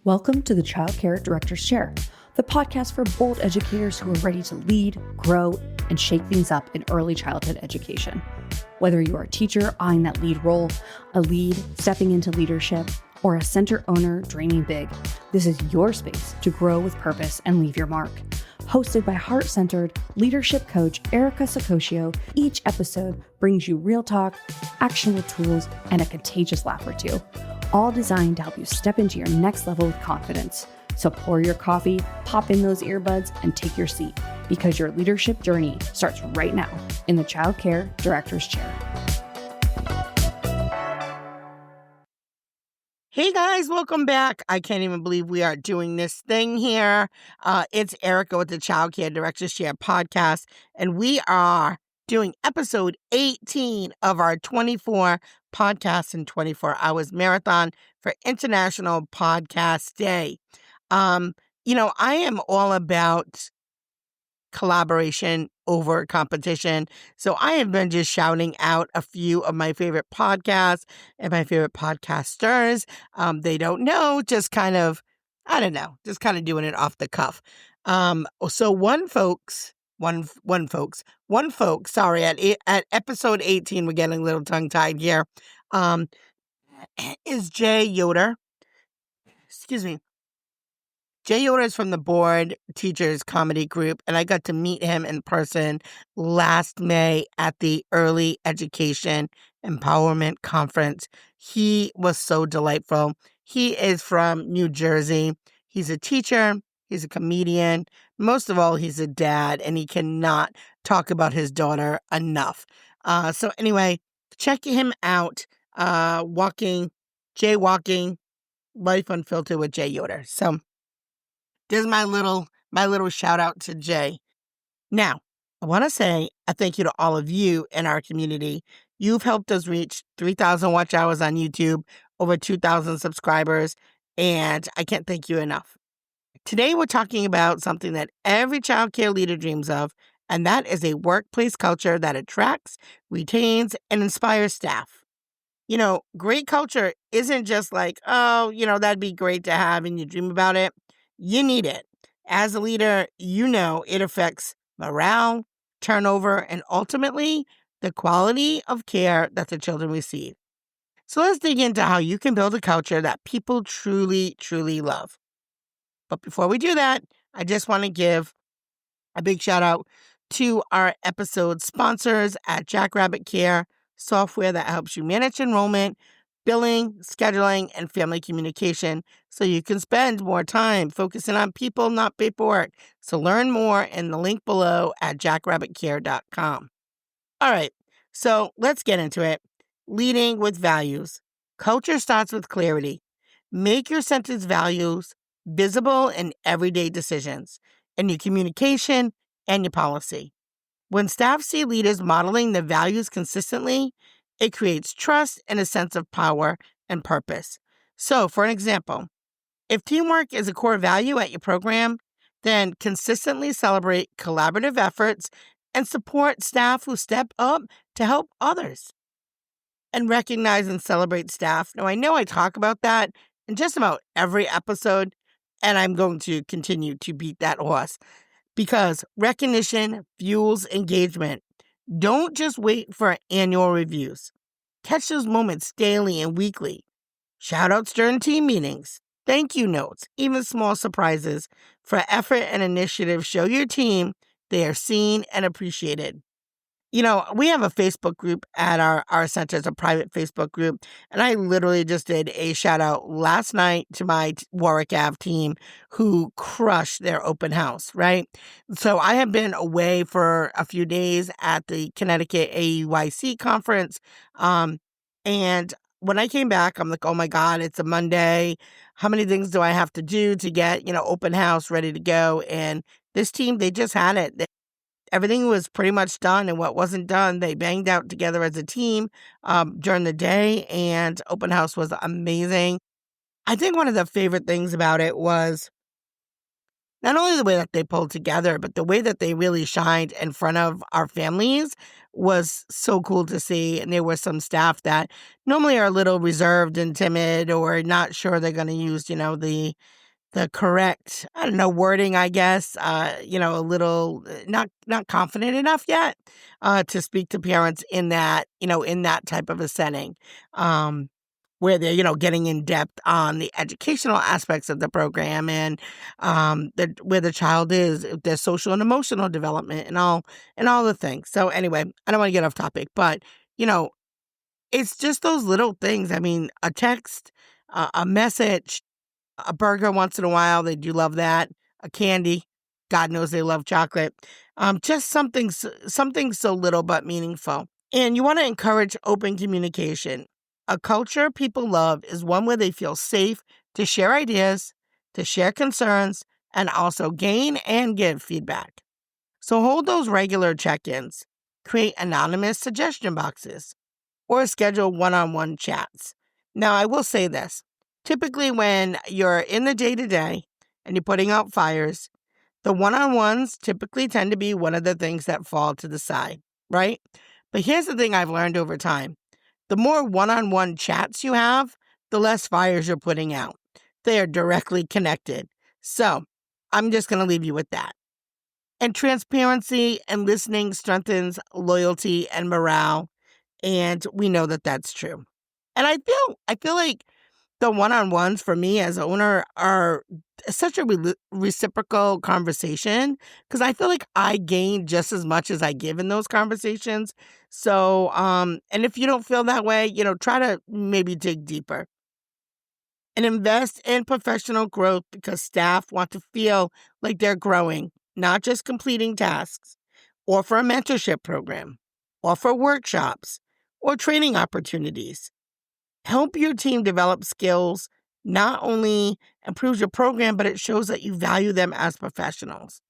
Welcome to the Childcare Director's Chair, the podcast for bold educators who are ready to lead, grow, and shake things up in early childhood education. Whether you're a teacher eyeing that lead role, a lead stepping into leadership, or a center owner dreaming big, this is your space to grow with purpose and leave your mark. Hosted by heart-centered leadership coach Erica Saccoccio, each episode brings you real talk, actionable tools, and a contagious laugh or two, all designed to help you step into your next level with confidence. So pour your coffee, pop in those earbuds, and take your seat, because your leadership journey starts right now in the Childcare Director's Chair. Hey guys, welcome back. I can't even believe we are doing this thing here. It's Erica with the Childcare Director's Chair podcast, and we are doing episode 18 of our 24 podcasts in 24 hours marathon for International Podcast Day. I am all about collaboration over competition. So I have been just shouting out a few of my favorite podcasts and my favorite podcasters. They don't know, just kind of doing it off the cuff. So one folks, sorry, at episode 18, we're getting a little tongue tied here, is Jay Yoder. Excuse me. Jay Yoder is from the Board Teachers Comedy Group, and I got to meet him in person last May at the Early Education Empowerment Conference. He was so delightful. He is from New Jersey. He's a teacher. He's a comedian. Most of all, he's a dad, and he cannot talk about his daughter enough. So anyway, check him out. Jaywalking, Life Unfiltered with Jay Yoder. So there's my little shout out to Jay. Now, I want to say a thank you to all of you in our community. You've helped us reach 3,000 watch hours on YouTube, over 2,000 subscribers, and I can't thank you enough. Today, we're talking about something that every childcare leader dreams of, and that is a workplace culture that attracts, retains, and inspires staff. Great culture isn't just like, that'd be great to have and you dream about it. You need it. As a leader, it affects morale, turnover, and ultimately the quality of care that the children receive. So let's dig into how you can build a culture that people truly, truly love. But before we do that, I just want to give a big shout out to our episode sponsors at Jackrabbit Care, software that helps you manage enrollment, billing, scheduling, and family communication so you can spend more time focusing on people, not paperwork. So learn more in the link below at jackrabbitcare.com. All right, so let's get into it. Leading with values. Culture starts with clarity. Make your center's values visible in everyday decisions, in your communication and your policy. When staff see leaders modeling the values consistently, it creates trust and a sense of power and purpose. So, for an example, if teamwork is a core value at your program, then consistently celebrate collaborative efforts and support staff who step up to help others. And recognize and celebrate staff. Now, I know I talk about that in just about every episode, and I'm going to continue to beat that horse because recognition fuels engagement. Don't just wait for annual reviews. Catch those moments daily and weekly. Shout-outs during team meetings, thank you notes, even small surprises for effort and initiative show your team they are seen and appreciated. We have a Facebook group at our center. It's a private Facebook group. And I literally just did a shout out last night to my Warwick Ave team who crushed their open house, right? So I have been away for a few days at the Connecticut AEYC conference. And when I came back, I'm like, oh my God, it's a Monday. How many things do I have to do to get, open house ready to go? And this team, they just had it. Everything was pretty much done, and what wasn't done, they banged out together as a team during the day, and open house was amazing. I think one of the favorite things about it was not only the way that they pulled together, but the way that they really shined in front of our families was so cool to see. And there were some staff that normally are a little reserved and timid or not sure they're going to use, the correct, I don't know, wording, I guess, a little not confident enough yet to speak to parents in that, in that type of a setting. Where they're, getting in depth on the educational aspects of the program and where the child is, their social and emotional development and all the things. So anyway, I don't want to get off topic, but it's just those little things. I mean, a text, a message, a burger once in a while. They do love that. A candy. God knows they love chocolate. Just something so little but meaningful. And you want to encourage open communication. A culture people love is one where they feel safe to share ideas, to share concerns, and also gain and give feedback. So hold those regular check-ins, create anonymous suggestion boxes, or schedule one-on-one chats. Now, I will say this. Typically, when you're in the day-to-day and you're putting out fires, the one-on-ones typically tend to be one of the things that fall to the side, right? But here's the thing I've learned over time. The more one-on-one chats you have, the less fires you're putting out. They are directly connected. So I'm just going to leave you with that. And transparency and listening strengthens loyalty and morale. And we know that that's true. And I feel like the one-on-ones for me as owner are such a reciprocal conversation because I feel like I gain just as much as I give in those conversations. So, and if you don't feel that way, try to maybe dig deeper and invest in professional growth because staff want to feel like they're growing, not just completing tasks, or for a mentorship program, or for workshops, or training opportunities. Help your team develop skills not only improves your program, but it shows that you value them as professionals.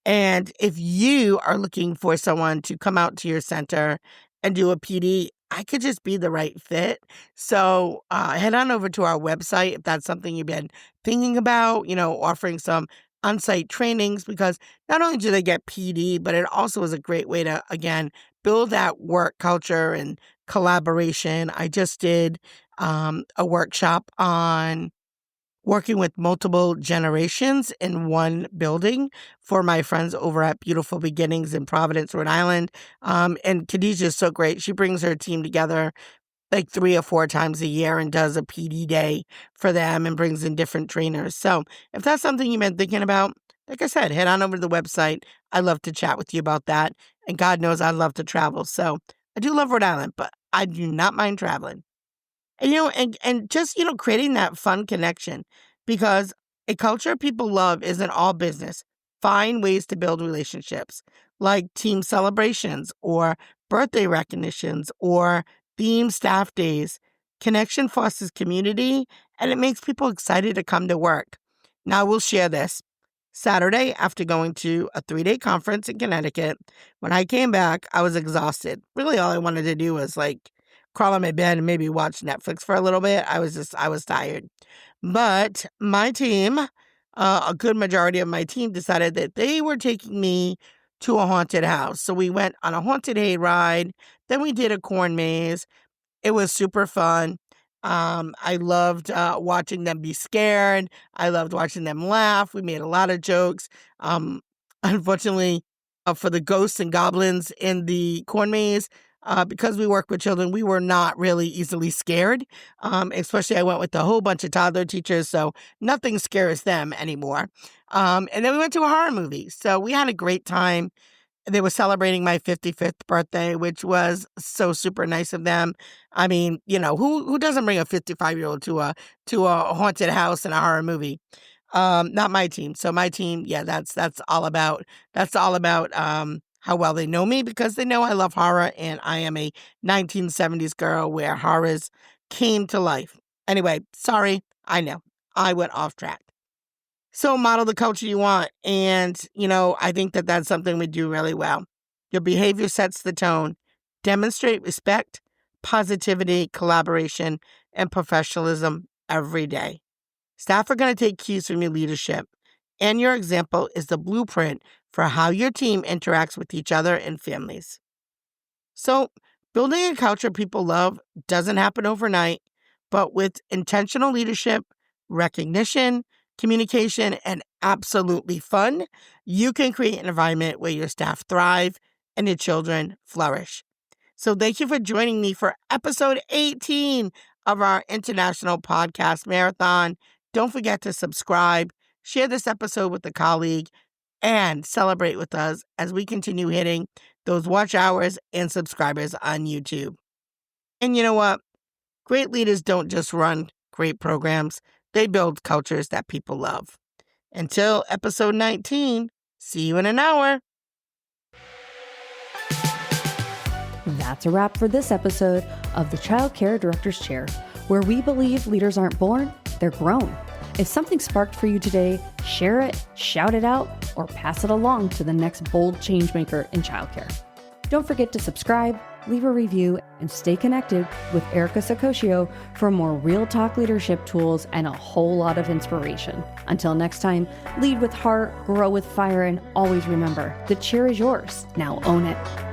And if you are looking for someone to come out to your center and do a PD, I could just be the right fit. So head on over to our website if that's something you've been thinking about, offering some on-site trainings, because not only do they get PD, but it also is a great way to, again, build that work culture and collaboration. I just did a workshop on working with multiple generations in one building for my friends over at Beautiful Beginnings in Providence, Rhode Island. And Khadijah is so great. She brings her team together like 3 or 4 times a year and does a PD day for them and brings in different trainers. So if that's something you've been thinking about, like I said, head on over to the website. I'd love to chat with you about that. And God knows I love to travel. So I do love Rhode Island, but I do not mind traveling. And just, creating that fun connection, because a culture people love isn't all business. Find ways to build relationships like team celebrations or birthday recognitions or theme staff days. Connection fosters community and it makes people excited to come to work. Now we'll share this. Saturday, after going to a 3-day conference in Connecticut, when I came back, I was exhausted. Really, all I wanted to do was crawl on my bed and maybe watch Netflix for a little bit. I was tired. But my team, a good majority of my team decided that they were taking me to a haunted house. So we went on a haunted hayride. Then we did a corn maze. It was super fun. I loved watching them be scared. I loved watching them laugh. We made a lot of jokes. Unfortunately, for the ghosts and goblins in the corn maze, because we work with children, we were not really easily scared. Especially I went with a whole bunch of toddler teachers, so nothing scares them anymore. And then we went to a horror movie. So we had a great time. They were celebrating my 55th birthday, which was so super nice of them. I mean, who doesn't bring a 55-year-old to a haunted house and a horror movie? Not my team. So my team, yeah, that's all about how well they know me, because they know I love horror and I am a 1970s girl where horrors came to life. Anyway, sorry, I know I went off track. So model the culture you want. And, I think that that's something we do really well. Your behavior sets the tone. Demonstrate respect, positivity, collaboration, and professionalism every day. Staff are going to take cues from your leadership. and your example is the blueprint for how your team interacts with each other and families. So, building a culture people love doesn't happen overnight, but with intentional leadership, recognition, communication, and absolutely fun, you can create an environment where your staff thrive and your children flourish. So thank you for joining me for episode 18 of our International Podcast Marathon. Don't forget to subscribe, share this episode with a colleague, and celebrate with us as we continue hitting those watch hours and subscribers on YouTube. And you know what? Great leaders don't just run great programs, they build cultures that people love. Until episode 19, see you in an hour. That's a wrap for this episode of the Childcare Director's Chair, where we believe leaders aren't born, they're grown. If something sparked for you today, share it, shout it out, or pass it along to the next bold changemaker in childcare. Don't forget to subscribe, leave a review, and stay connected with Erica Saccoccio for more real talk leadership tools and a whole lot of inspiration. Until next time, lead with heart, grow with fire, and always remember, the chair is yours. Now own it.